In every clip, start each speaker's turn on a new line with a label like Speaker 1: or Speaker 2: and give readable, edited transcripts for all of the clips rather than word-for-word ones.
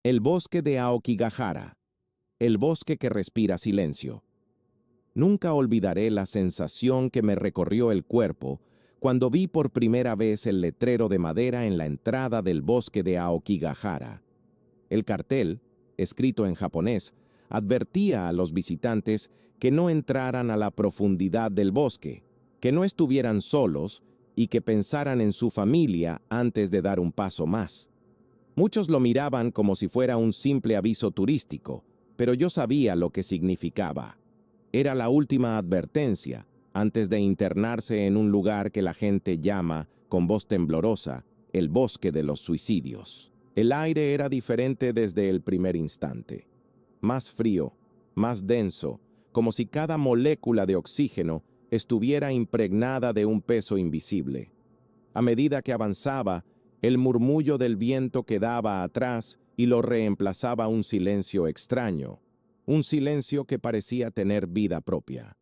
Speaker 1: El bosque de Aokigahara, el bosque que respira silencio. Nunca olvidaré la sensación que me recorrió el cuerpo cuando vi por primera vez el letrero de madera en la entrada del bosque de Aokigahara. El cartel, escrito en japonés, advertía a los visitantes que no entraran a la profundidad del bosque, que no estuvieran solos y que pensaran en su familia antes de dar un paso más. Muchos lo miraban como si fuera un simple aviso turístico, pero yo sabía lo que significaba. Era la última advertencia antes de internarse en un lugar que la gente llama, con voz temblorosa, el bosque de los suicidios. El aire era diferente desde el primer instante. Más frío, más denso, como si cada molécula de oxígeno estuviera impregnada de un peso invisible. A medida que avanzaba, el murmullo del viento quedaba atrás y lo reemplazaba un silencio extraño, un silencio que parecía tener vida propia.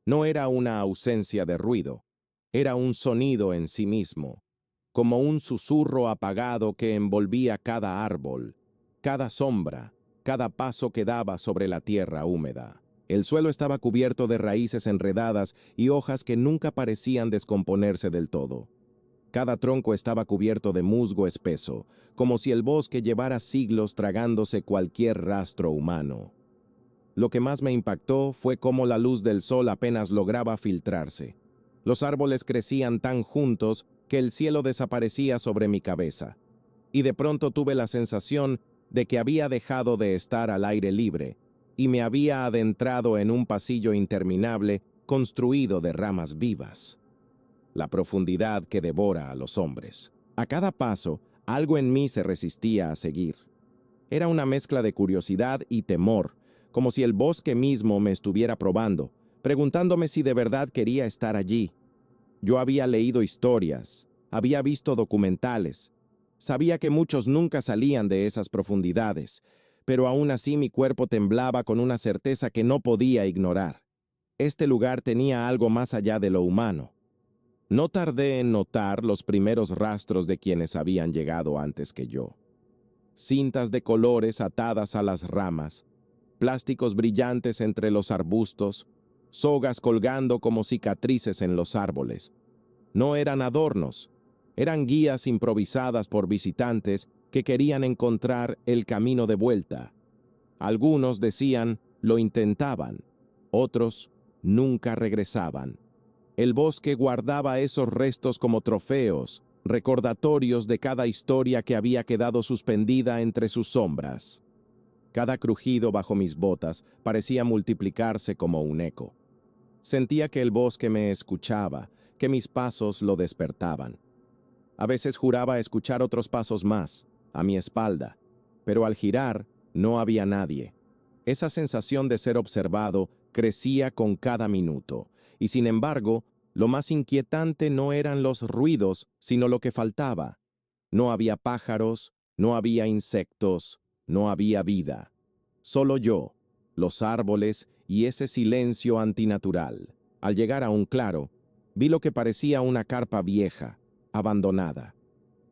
Speaker 1: No era una ausencia de ruido, era un sonido en sí mismo, como un susurro apagado que envolvía cada árbol, cada sombra, cada paso que daba sobre la tierra húmeda. El suelo estaba cubierto de raíces enredadas y hojas que nunca parecían descomponerse del todo. Cada tronco estaba cubierto de musgo espeso, como si el bosque llevara siglos tragándose cualquier rastro humano. Lo que más me impactó fue cómo la luz del sol apenas lograba filtrarse. Los árboles crecían tan juntos que el cielo desaparecía sobre mi cabeza, y de pronto tuve la sensación de que había dejado de estar al aire libre y me había adentrado en un pasillo interminable construido de ramas vivas. La profundidad que devora a los hombres. A cada paso, algo en mí se resistía a seguir. Era una mezcla de curiosidad y temor, como si el bosque mismo me estuviera probando, preguntándome si de verdad quería estar allí. Yo había leído historias, había visto documentales, sabía que muchos nunca salían de esas profundidades, pero aún así mi cuerpo temblaba con una certeza que no podía ignorar. Este lugar tenía algo más allá de lo humano. No tardé en notar los primeros rastros de quienes habían llegado antes que yo. Cintas de colores atadas a las ramas, plásticos brillantes entre los arbustos, sogas colgando como cicatrices en los árboles. No eran adornos, eran guías improvisadas por visitantes que querían encontrar el camino de vuelta. Algunos decían, lo intentaban, otros nunca regresaban. El bosque guardaba esos restos como trofeos, recordatorios de cada historia que había quedado suspendida entre sus sombras. Cada crujido bajo mis botas parecía multiplicarse como un eco. Sentía que el bosque me escuchaba, que mis pasos lo despertaban. A veces juraba escuchar otros pasos más, a mi espalda, pero al girar no había nadie. Esa sensación de ser observado crecía con cada minuto, y sin embargo, lo más inquietante no eran los ruidos, sino lo que faltaba. No había pájaros, no había insectos, no había vida. Solo yo, los árboles y ese silencio antinatural. Al llegar a un claro, vi lo que parecía una carpa vieja, abandonada.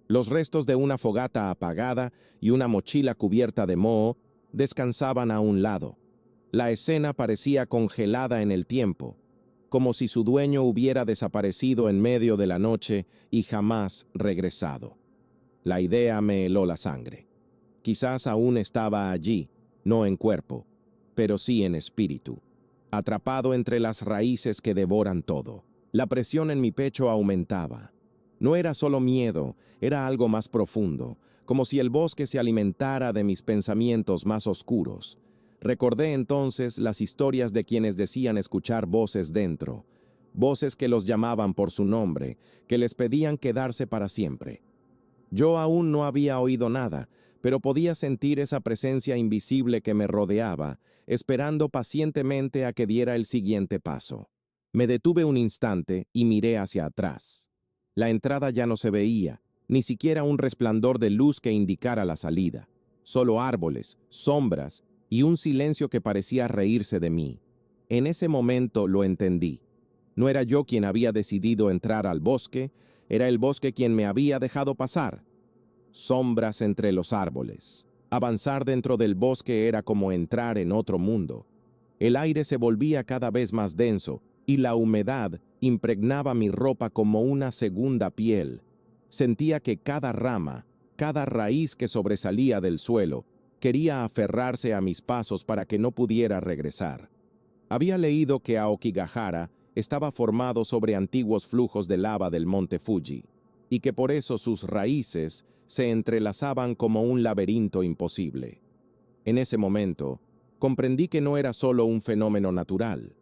Speaker 1: Los restos de una fogata apagada y una mochila cubierta de moho descansaban a un lado. La escena parecía congelada en el tiempo, como si su dueño hubiera desaparecido en medio de la noche y jamás regresado. La idea me heló la sangre. Quizás aún estaba allí, no en cuerpo, pero sí en espíritu, atrapado entre las raíces que devoran todo. La presión en mi pecho aumentaba. No era solo miedo, era algo más profundo, como si el bosque se alimentara de mis pensamientos más oscuros. Recordé entonces las historias de quienes decían escuchar voces dentro, voces que los llamaban por su nombre, que les pedían quedarse para siempre. Yo aún no había oído nada, pero podía sentir esa presencia invisible que me rodeaba, esperando pacientemente a que diera el siguiente paso. Me detuve un instante y miré hacia atrás. La entrada ya no se veía, ni siquiera un resplandor de luz que indicara la salida. Solo árboles, sombras y un silencio que parecía reírse de mí. En ese momento lo entendí. No era yo quien había decidido entrar al bosque, era el bosque quien me había dejado pasar. Sombras entre los árboles, Avanzar dentro del bosque era como entrar en otro mundo. El aire se volvía cada vez más denso y la humedad impregnaba mi ropa como una segunda piel. Sentía que cada rama, cada raíz que sobresalía del suelo, quería aferrarse a mis pasos para que no pudiera regresar. Había leído que Aokigahara estaba formado sobre antiguos flujos de lava del monte Fuji, y que por eso sus raíces se entrelazaban como un laberinto imposible. En ese momento, comprendí que no era solo un fenómeno natural.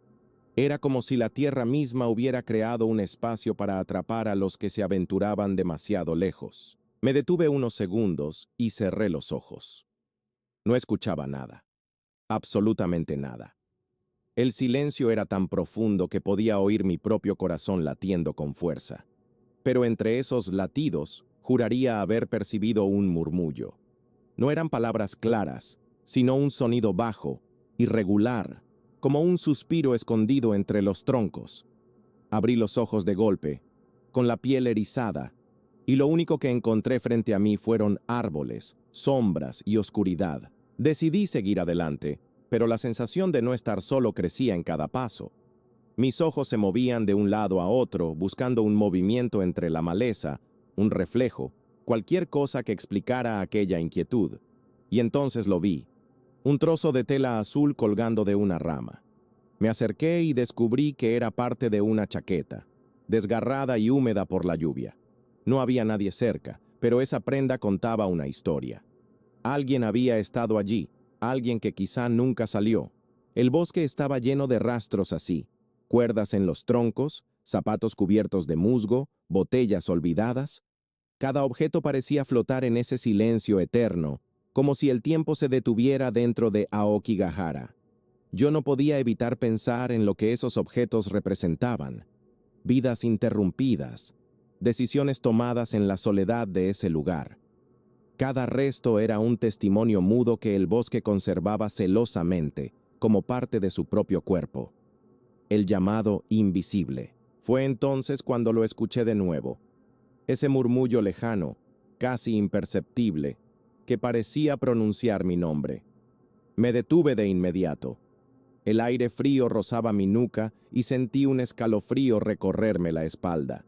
Speaker 1: Era como si la tierra misma hubiera creado un espacio para atrapar a los que se aventuraban demasiado lejos. Me detuve unos segundos y cerré los ojos. No escuchaba nada. Absolutamente nada. El silencio era tan profundo que podía oír mi propio corazón latiendo con fuerza. Pero entre esos latidos, juraría haber percibido un murmullo. No eran palabras claras, sino un sonido bajo, irregular, como un suspiro escondido entre los troncos. Abrí los ojos de golpe, con la piel erizada, y lo único que encontré frente a mí fueron árboles, sombras y oscuridad. Decidí seguir adelante, pero la sensación de no estar solo crecía en cada paso. Mis ojos se movían de un lado a otro, buscando un movimiento entre la maleza, un reflejo, cualquier cosa que explicara aquella inquietud. Y entonces lo vi, un trozo de tela azul colgando de una rama. Me acerqué y descubrí que era parte de una chaqueta, desgarrada y húmeda por la lluvia. No había nadie cerca, pero esa prenda contaba una historia. Alguien había estado allí, alguien que quizá nunca salió. El bosque estaba lleno de rastros así, cuerdas en los troncos, zapatos cubiertos de musgo, botellas olvidadas. Cada objeto parecía flotar en ese silencio eterno, como si el tiempo se detuviera dentro de Aokigahara. Yo no podía evitar pensar en lo que esos objetos representaban. Vidas interrumpidas, decisiones tomadas en la soledad de ese lugar. Cada resto era un testimonio mudo que el bosque conservaba celosamente, como parte de su propio cuerpo. El llamado invisible. Fue entonces cuando lo escuché de nuevo. Ese murmullo lejano, casi imperceptible, que parecía pronunciar mi nombre. Me detuve de inmediato. El aire frío rozaba mi nuca y sentí un escalofrío recorrerme la espalda.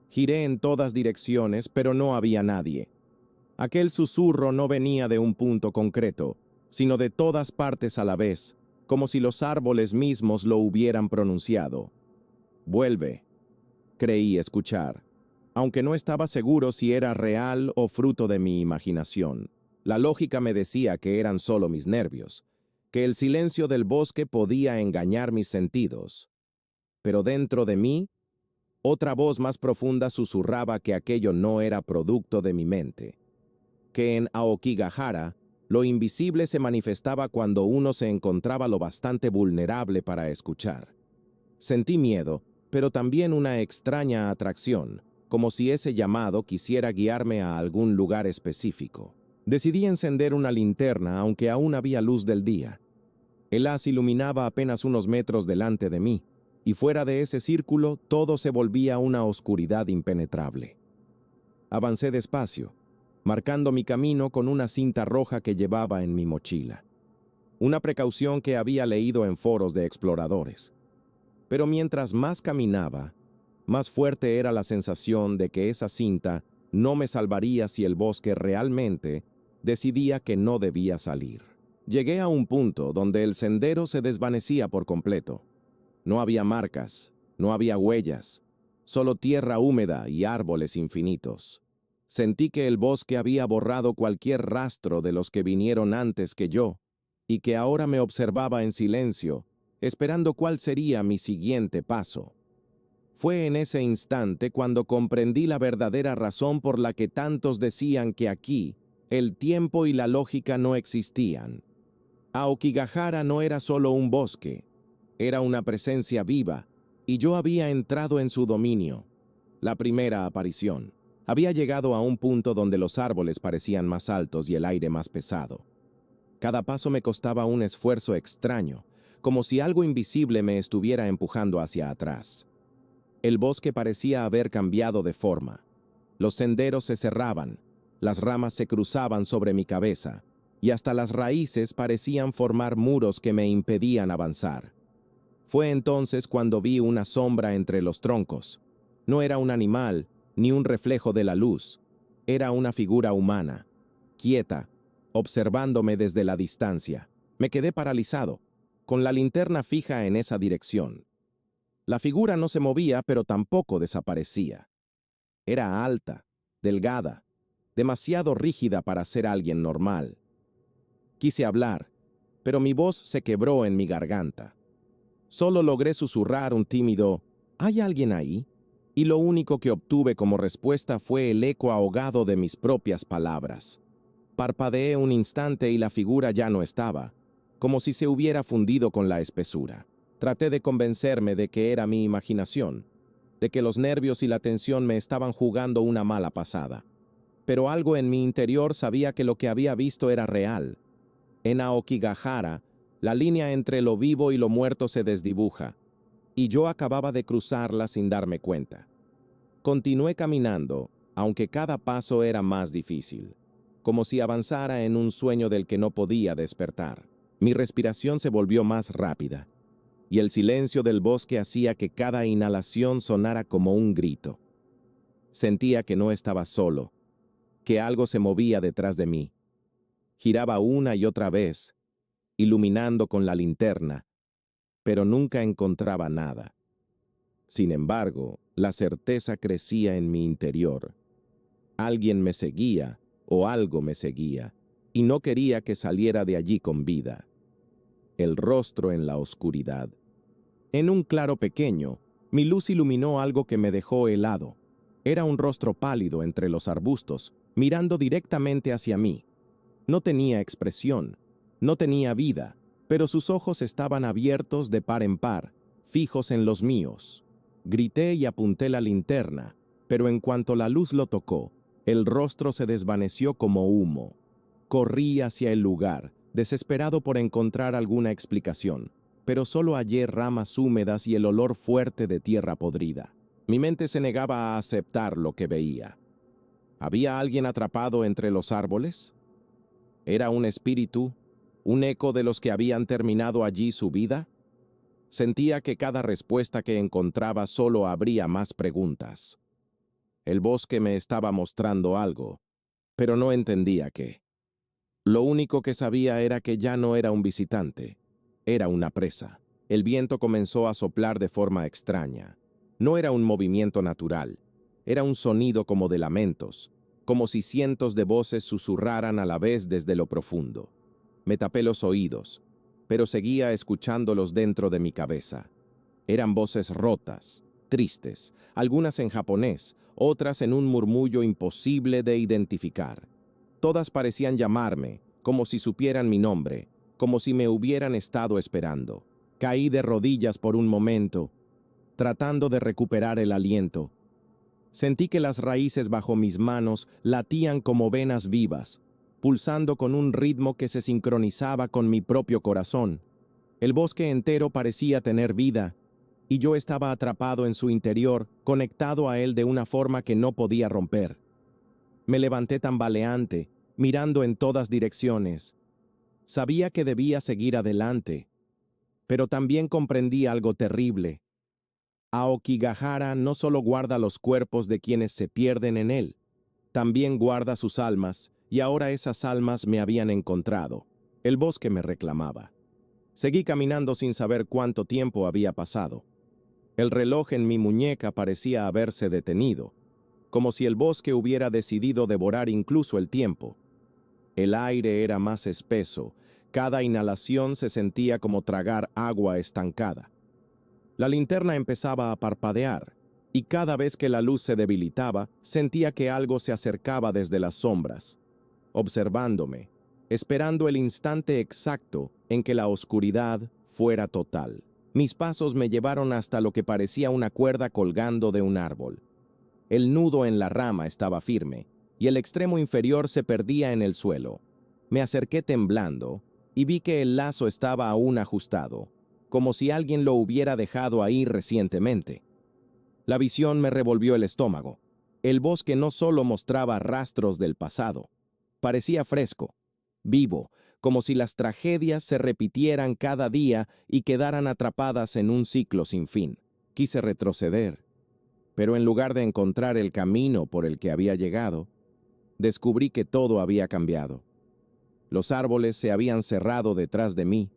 Speaker 1: Giré en todas direcciones, pero no había nadie. Aquel susurro no venía de un punto concreto, sino de todas partes a la vez, como si los árboles mismos lo hubieran pronunciado. «Vuelve», creí escuchar, aunque no estaba seguro si era real o fruto de mi imaginación. La lógica me decía que eran solo mis nervios, que el silencio del bosque podía engañar mis sentidos. Pero dentro de mí, otra voz más profunda susurraba que aquello no era producto de mi mente, que en Aokigahara lo invisible se manifestaba cuando uno se encontraba lo bastante vulnerable para escuchar. Sentí miedo, pero también una extraña atracción, como si ese llamado quisiera guiarme a algún lugar específico. Decidí encender una linterna, aunque aún había luz del día. El haz iluminaba apenas unos metros delante de mí, y fuera de ese círculo todo se volvía una oscuridad impenetrable. Avancé despacio, marcando mi camino con una cinta roja que llevaba en mi mochila. Una precaución que había leído en foros de exploradores. Pero mientras más caminaba, más fuerte era la sensación de que esa cinta no me salvaría si el bosque realmente decidía que no debía salir. Llegué a un punto donde el sendero se desvanecía por completo. No había marcas, no había huellas, solo tierra húmeda y árboles infinitos. Sentí que el bosque había borrado cualquier rastro de los que vinieron antes que yo, y que ahora me observaba en silencio, esperando cuál sería mi siguiente paso. Fue en ese instante cuando comprendí la verdadera razón por la que tantos decían que aquí el tiempo y la lógica no existían. Aokigahara no era solo un bosque, era una presencia viva, y yo había entrado en su dominio. La primera aparición. Había llegado a un punto donde los árboles parecían más altos y el aire más pesado. Cada paso me costaba un esfuerzo extraño, como si algo invisible me estuviera empujando hacia atrás. El bosque parecía haber cambiado de forma. Los senderos se cerraban, las ramas se cruzaban sobre mi cabeza, y hasta las raíces parecían formar muros que me impedían avanzar. Fue entonces cuando vi una sombra entre los troncos. No era un animal, ni un reflejo de la luz. Era una figura humana, quieta, observándome desde la distancia. Me quedé paralizado, con la linterna fija en esa dirección. La figura no se movía, pero tampoco desaparecía. Era alta, delgada, demasiado rígida para ser alguien normal. Quise hablar, pero mi voz se quebró en mi garganta. Solo logré susurrar un tímido «¿Hay alguien ahí?», y lo único que obtuve como respuesta fue el eco ahogado de mis propias palabras. Parpadeé un instante y la figura ya no estaba, como si se hubiera fundido con la espesura. Traté de convencerme de que era mi imaginación, de que los nervios y la tensión me estaban jugando una mala pasada. Pero algo en mi interior sabía que lo que había visto era real. En Aokigahara, la línea entre lo vivo y lo muerto se desdibuja, y yo acababa de cruzarla sin darme cuenta. Continué caminando, aunque cada paso era más difícil, como si avanzara en un sueño del que no podía despertar. Mi respiración se volvió más rápida, y el silencio del bosque hacía que cada inhalación sonara como un grito. Sentía que no estaba solo, que algo se movía detrás de mí. Giraba una y otra vez, iluminando con la linterna, pero nunca encontraba nada. Sin embargo, la certeza crecía en mi interior. Alguien me seguía, o algo me seguía, y no quería que saliera de allí con vida. El rostro en la oscuridad. En un claro pequeño, mi luz iluminó algo que me dejó helado. Era un rostro pálido entre los arbustos, mirando directamente hacia mí. No tenía expresión, no tenía vida, pero sus ojos estaban abiertos de par en par, fijos en los míos. Grité y apunté la linterna, pero en cuanto la luz lo tocó, el rostro se desvaneció como humo. Corrí hacia el lugar, desesperado por encontrar alguna explicación, pero solo hallé ramas húmedas y el olor fuerte de tierra podrida. Mi mente se negaba a aceptar lo que veía. ¿Había alguien atrapado entre los árboles? ¿Era un espíritu, un eco de los que habían terminado allí su vida? Sentía que cada respuesta que encontraba solo abría más preguntas. El bosque me estaba mostrando algo, pero no entendía qué. Lo único que sabía era que ya no era un visitante, era una presa. El viento comenzó a soplar de forma extraña. No era un movimiento natural, era un sonido como de lamentos, como si cientos de voces susurraran a la vez desde lo profundo. Me tapé los oídos, pero seguía escuchándolos dentro de mi cabeza. Eran voces rotas, tristes, algunas en japonés, otras en un murmullo imposible de identificar. Todas parecían llamarme, como si supieran mi nombre, como si me hubieran estado esperando. Caí de rodillas por un momento, tratando de recuperar el aliento. Sentí que las raíces bajo mis manos latían como venas vivas, pulsando con un ritmo que se sincronizaba con mi propio corazón. El bosque entero parecía tener vida, y yo estaba atrapado en su interior, conectado a él de una forma que no podía romper. Me levanté tambaleante, mirando en todas direcciones. Sabía que debía seguir adelante, pero también comprendí algo terrible. Aokigahara no solo guarda los cuerpos de quienes se pierden en él, también guarda sus almas, y ahora esas almas me habían encontrado. El bosque me reclamaba. Seguí caminando sin saber cuánto tiempo había pasado. El reloj en mi muñeca parecía haberse detenido, como si el bosque hubiera decidido devorar incluso el tiempo. El aire era más espeso, cada inhalación se sentía como tragar agua estancada. La linterna empezaba a parpadear, y cada vez que la luz se debilitaba, sentía que algo se acercaba desde las sombras, observándome, esperando el instante exacto en que la oscuridad fuera total. Mis pasos me llevaron hasta lo que parecía una cuerda colgando de un árbol. El nudo en la rama estaba firme, y el extremo inferior se perdía en el suelo. Me acerqué temblando, y vi que el lazo estaba aún ajustado, como si alguien lo hubiera dejado ahí recientemente. La visión me revolvió el estómago. El bosque no solo mostraba rastros del pasado, parecía fresco, vivo, como si las tragedias se repitieran cada día y quedaran atrapadas en un ciclo sin fin. Quise retroceder, pero en lugar de encontrar el camino por el que había llegado, descubrí que todo había cambiado. Los árboles se habían cerrado detrás de mí,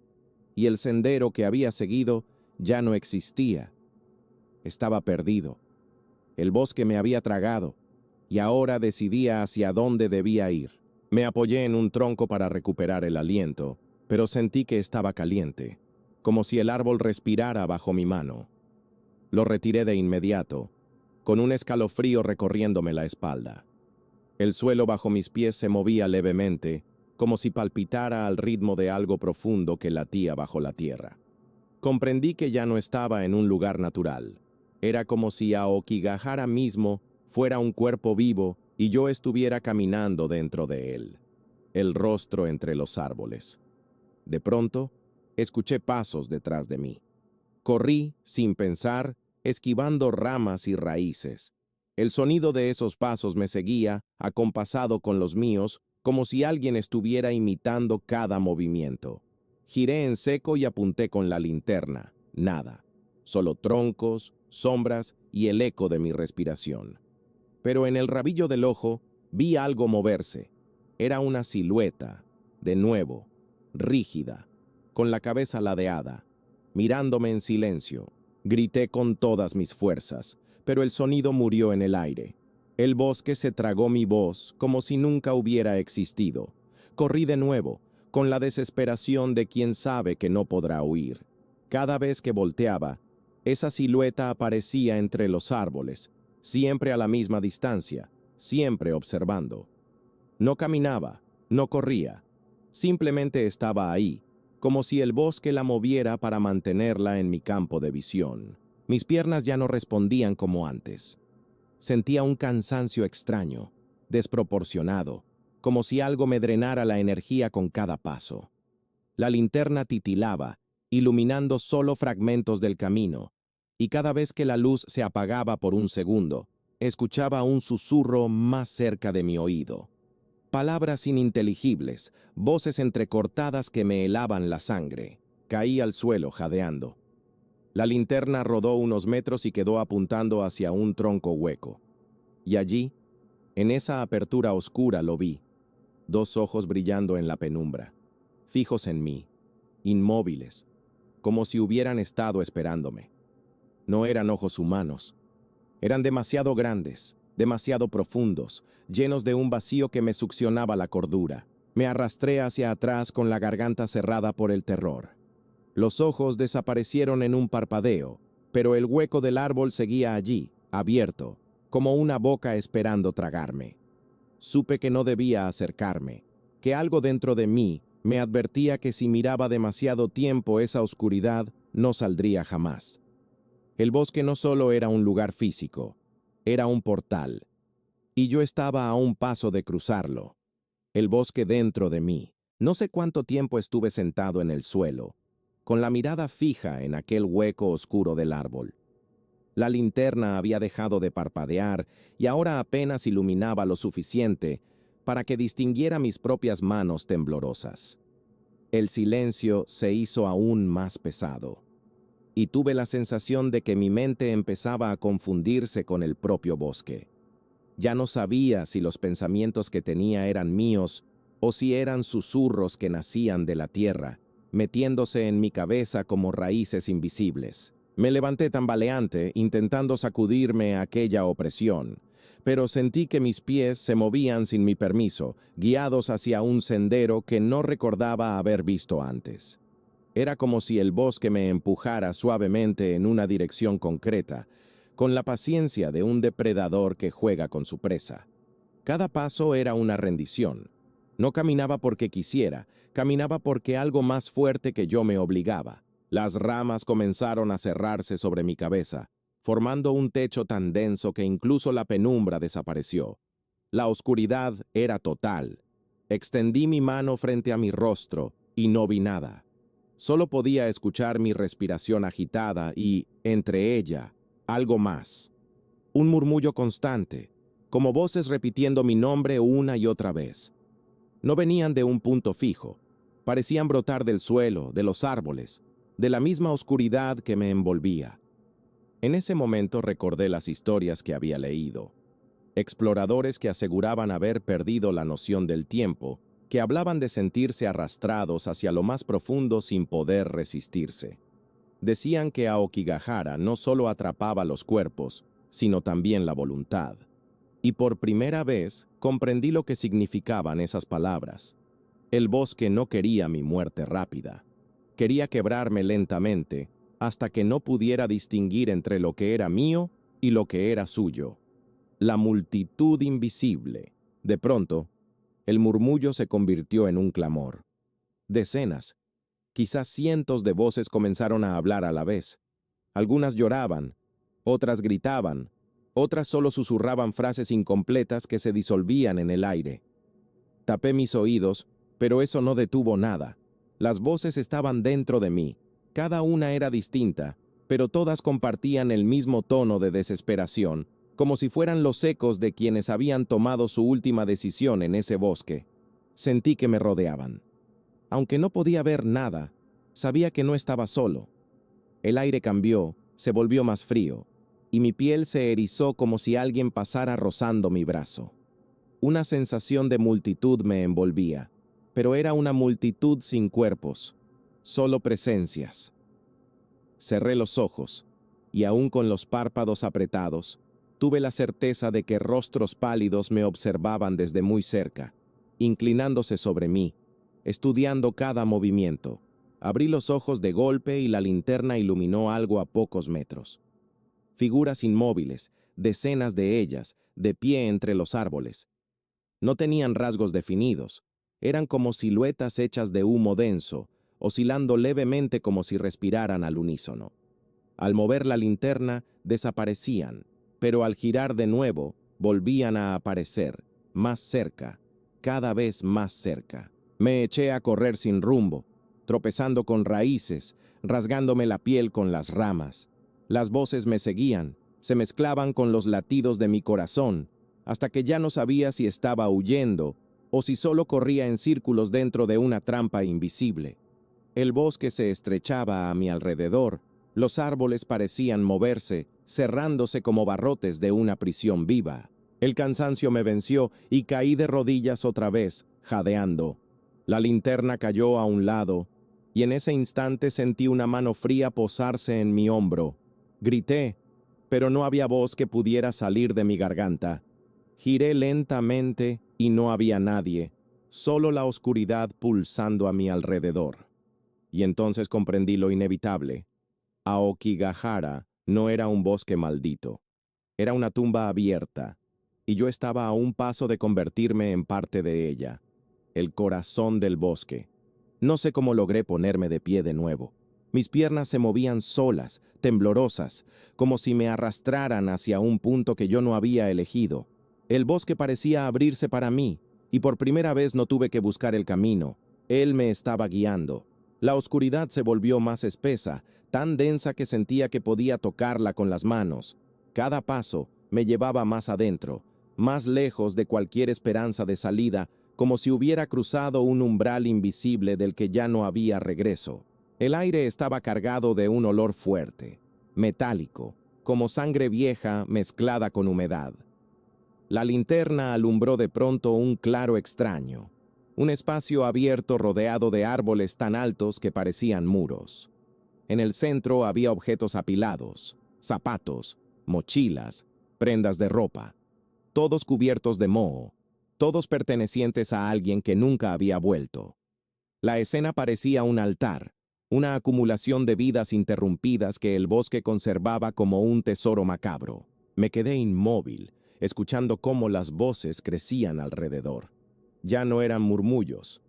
Speaker 1: y el sendero que había seguido ya no existía. Estaba perdido. El bosque me había tragado, y ahora decidía hacia dónde debía ir. Me apoyé en un tronco para recuperar el aliento, pero sentí que estaba caliente, como si el árbol respirara bajo mi mano. Lo retiré de inmediato, con un escalofrío recorriéndome la espalda. El suelo bajo mis pies se movía levemente, como si palpitara al ritmo de algo profundo que latía bajo la tierra. Comprendí que ya no estaba en un lugar natural. Era como si Aokigahara mismo fuera un cuerpo vivo y yo estuviera caminando dentro de él, el rostro entre los árboles. De pronto, escuché pasos detrás de mí. Corrí, sin pensar, esquivando ramas y raíces. El sonido de esos pasos me seguía, acompasado con los míos, como si alguien estuviera imitando cada movimiento. Giré en seco y apunté con la linterna. Nada. Solo troncos, sombras y el eco de mi respiración. Pero en el rabillo del ojo vi algo moverse. Era una silueta, de nuevo, rígida, con la cabeza ladeada, mirándome en silencio. Grité con todas mis fuerzas, pero el sonido murió en el aire. El bosque se tragó mi voz como si nunca hubiera existido. Corrí de nuevo, con la desesperación de quien sabe que no podrá huir. Cada vez que volteaba, esa silueta aparecía entre los árboles, siempre a la misma distancia, siempre observando. No caminaba, no corría, simplemente estaba ahí, como si el bosque la moviera para mantenerla en mi campo de visión. Mis piernas ya no respondían como antes. Sentía un cansancio extraño, desproporcionado, como si algo me drenara la energía con cada paso. La linterna titilaba, iluminando solo fragmentos del camino, y cada vez que la luz se apagaba por un segundo, escuchaba un susurro más cerca de mi oído. Palabras ininteligibles, voces entrecortadas que me helaban la sangre. Caí al suelo jadeando. La linterna rodó unos metros y quedó apuntando hacia un tronco hueco. Y allí, en esa apertura oscura, lo vi. Dos ojos brillando en la penumbra, fijos en mí, inmóviles, como si hubieran estado esperándome. No eran ojos humanos. Eran demasiado grandes, demasiado profundos, llenos de un vacío que me succionaba la cordura. Me arrastré hacia atrás con la garganta cerrada por el terror. Los ojos desaparecieron en un parpadeo, pero el hueco del árbol seguía allí, abierto, como una boca esperando tragarme. Supe que no debía acercarme, que algo dentro de mí me advertía que si miraba demasiado tiempo esa oscuridad no saldría jamás. El bosque no solo era un lugar físico, era un portal, y yo estaba a un paso de cruzarlo. El bosque dentro de mí. No sé cuánto tiempo estuve sentado en el suelo, con la mirada fija en aquel hueco oscuro del árbol. La linterna había dejado de parpadear y ahora apenas iluminaba lo suficiente para que distinguiera mis propias manos temblorosas. El silencio se hizo aún más pesado, y tuve la sensación de que mi mente empezaba a confundirse con el propio bosque. Ya no sabía si los pensamientos que tenía eran míos o si eran susurros que nacían de la tierra, metiéndose en mi cabeza como raíces invisibles. Me levanté tambaleante, intentando sacudirme aquella opresión, pero sentí que mis pies se movían sin mi permiso, guiados hacia un sendero que no recordaba haber visto antes. Era como si el bosque me empujara suavemente en una dirección concreta, con la paciencia de un depredador que juega con su presa. Cada paso era una rendición. No caminaba porque quisiera, caminaba porque algo más fuerte que yo me obligaba. Las ramas comenzaron a cerrarse sobre mi cabeza, formando un techo tan denso que incluso la penumbra desapareció. La oscuridad era total. Extendí mi mano frente a mi rostro y no vi nada. Solo podía escuchar mi respiración agitada y, entre ella, algo más. Un murmullo constante, como voces repitiendo mi nombre una y otra vez. No venían de un punto fijo. Parecían brotar del suelo, de los árboles, de la misma oscuridad que me envolvía. En ese momento recordé las historias que había leído. Exploradores que aseguraban haber perdido la noción del tiempo, que hablaban de sentirse arrastrados hacia lo más profundo sin poder resistirse. Decían que Aokigahara no solo atrapaba los cuerpos, sino también la voluntad. Y por primera vez comprendí lo que significaban esas palabras. El bosque no quería mi muerte rápida. Quería quebrarme lentamente, hasta que no pudiera distinguir entre lo que era mío y lo que era suyo. La multitud invisible. De pronto, el murmullo se convirtió en un clamor. Decenas, quizás cientos de voces comenzaron a hablar a la vez. Algunas lloraban, otras gritaban, otras solo susurraban frases incompletas que se disolvían en el aire. Tapé mis oídos, pero eso no detuvo nada. Las voces estaban dentro de mí. Cada una era distinta, pero todas compartían el mismo tono de desesperación, como si fueran los ecos de quienes habían tomado su última decisión en ese bosque. Sentí que me rodeaban. Aunque no podía ver nada, sabía que no estaba solo. El aire cambió, se volvió más frío, y mi piel se erizó como si alguien pasara rozando mi brazo. Una sensación de multitud me envolvía, pero era una multitud sin cuerpos, solo presencias. Cerré los ojos, y aún con los párpados apretados, tuve la certeza de que rostros pálidos me observaban desde muy cerca, inclinándose sobre mí, estudiando cada movimiento. Abrí los ojos de golpe y la linterna iluminó algo a pocos metros. Figuras inmóviles, decenas de ellas, de pie entre los árboles. No tenían rasgos definidos, eran como siluetas hechas de humo denso, oscilando levemente como si respiraran al unísono. Al mover la linterna, desaparecían, pero al girar de nuevo, volvían a aparecer, más cerca, cada vez más cerca. Me eché a correr sin rumbo, tropezando con raíces, rasgándome la piel con las ramas. Las voces me seguían, se mezclaban con los latidos de mi corazón, hasta que ya no sabía si estaba huyendo o si solo corría en círculos dentro de una trampa invisible. El bosque se estrechaba a mi alrededor, los árboles parecían moverse, cerrándose como barrotes de una prisión viva. El cansancio me venció y caí de rodillas otra vez, jadeando. La linterna cayó a un lado, y en ese instante sentí una mano fría posarse en mi hombro. Grité, pero no había voz que pudiera salir de mi garganta. Giré lentamente y no había nadie, solo la oscuridad pulsando a mi alrededor. Y entonces comprendí lo inevitable. Aokigahara no era un bosque maldito. Era una tumba abierta, y yo estaba a un paso de convertirme en parte de ella. El corazón del bosque. No sé cómo logré ponerme de pie de nuevo. Mis piernas se movían solas, temblorosas, como si me arrastraran hacia un punto que yo no había elegido. El bosque parecía abrirse para mí, y por primera vez no tuve que buscar el camino. Él me estaba guiando. La oscuridad se volvió más espesa, tan densa que sentía que podía tocarla con las manos. Cada paso me llevaba más adentro, más lejos de cualquier esperanza de salida, como si hubiera cruzado un umbral invisible del que ya no había regreso. El aire estaba cargado de un olor fuerte, metálico, como sangre vieja mezclada con humedad. La linterna alumbró de pronto un claro extraño, un espacio abierto rodeado de árboles tan altos que parecían muros. En el centro había objetos apilados, zapatos, mochilas, prendas de ropa, todos cubiertos de moho, todos pertenecientes a alguien que nunca había vuelto. La escena parecía un altar, una acumulación de vidas interrumpidas que el bosque conservaba como un tesoro macabro. Me quedé inmóvil, escuchando cómo las voces crecían alrededor. Ya no eran murmullos,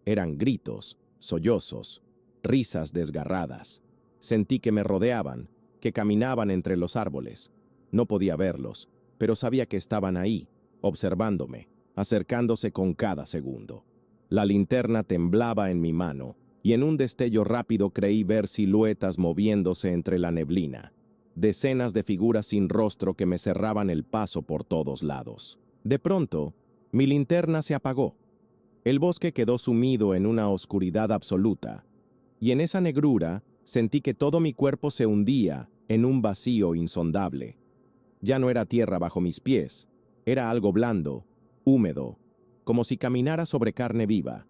Speaker 1: eran gritos, sollozos, risas desgarradas. Sentí que me rodeaban, que caminaban entre los árboles. No podía verlos, pero sabía que estaban ahí, observándome, acercándose con cada segundo. La linterna temblaba en mi mano, y en un destello rápido creí ver siluetas moviéndose entre la neblina. Decenas de figuras sin rostro que me cerraban el paso por todos lados. De pronto, mi linterna se apagó. El bosque quedó sumido en una oscuridad absoluta, y en esa negrura sentí que todo mi cuerpo se hundía en un vacío insondable. Ya no era tierra bajo mis pies, era algo blando, húmedo, como si caminara sobre carne viva.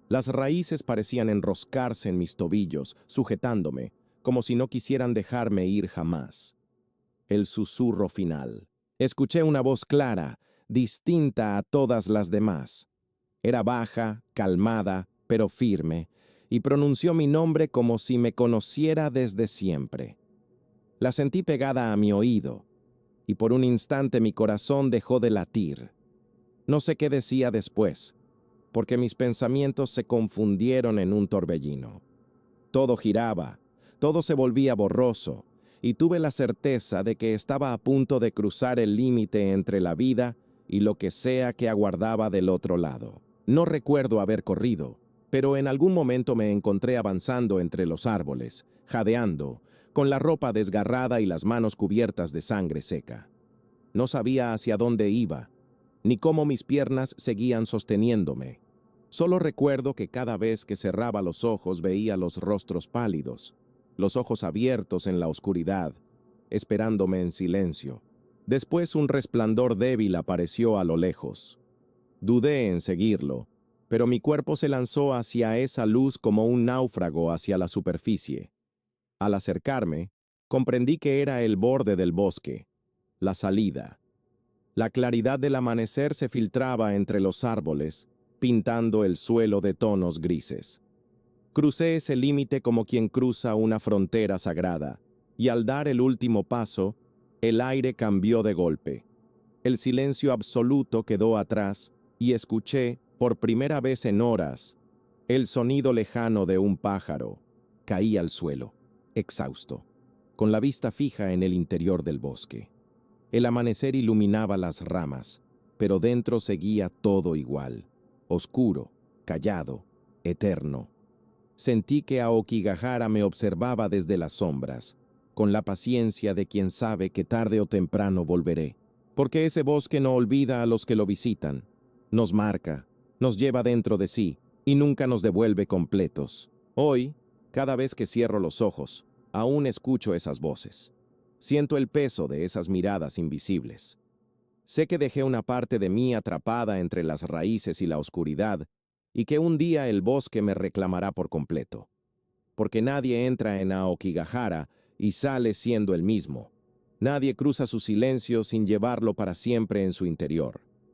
Speaker 1: Las raíces parecían enroscarse en mis tobillos, sujetándome, como si no quisieran dejarme ir jamás. El susurro final. Escuché una voz clara, distinta a todas las demás. Era baja, calmada, pero firme, y pronunció mi nombre como si me conociera desde siempre. La sentí pegada a mi oído, y por un instante mi corazón dejó de latir. No sé qué decía después, porque mis pensamientos se confundieron en un torbellino. Todo giraba, todo se volvía borroso, y tuve la certeza de que estaba a punto de cruzar el límite entre la vida y lo que sea que aguardaba del otro lado. No recuerdo haber corrido, pero en algún momento me encontré avanzando entre los árboles, jadeando, con la ropa desgarrada y las manos cubiertas de sangre seca. No sabía hacia dónde iba, ni cómo mis piernas seguían sosteniéndome. Solo recuerdo que cada vez que cerraba los ojos veía los rostros pálidos, los ojos abiertos en la oscuridad, esperándome en silencio. Después un resplandor débil apareció a lo lejos. Dudé en seguirlo, pero mi cuerpo se lanzó hacia esa luz como un náufrago hacia la superficie. Al acercarme, comprendí que era el borde del bosque, la salida. La claridad del amanecer se filtraba entre los árboles, pintando el suelo de tonos grises. Crucé ese límite como quien cruza una frontera sagrada, y al dar el último paso, el aire cambió de golpe. El silencio absoluto quedó atrás, y escuché, por primera vez en horas, el sonido lejano de un pájaro. Caí al suelo, exhausto, con la vista fija en el interior del bosque. El amanecer iluminaba las ramas, pero dentro seguía todo igual, oscuro, callado, eterno. Sentí que Aokigahara me observaba desde las sombras, con la paciencia de quien sabe que tarde o temprano volveré, porque ese bosque no olvida a los que lo visitan, nos marca, nos lleva dentro de sí y nunca nos devuelve completos. Hoy, cada vez que cierro los ojos, aún escucho esas voces. Siento el peso de esas miradas invisibles. Sé que dejé una parte de mí atrapada entre las raíces y la oscuridad, y que un día el bosque me reclamará por completo. Porque nadie entra en Aokigahara y sale siendo el mismo. Nadie cruza su silencio sin llevarlo para siempre en su interior.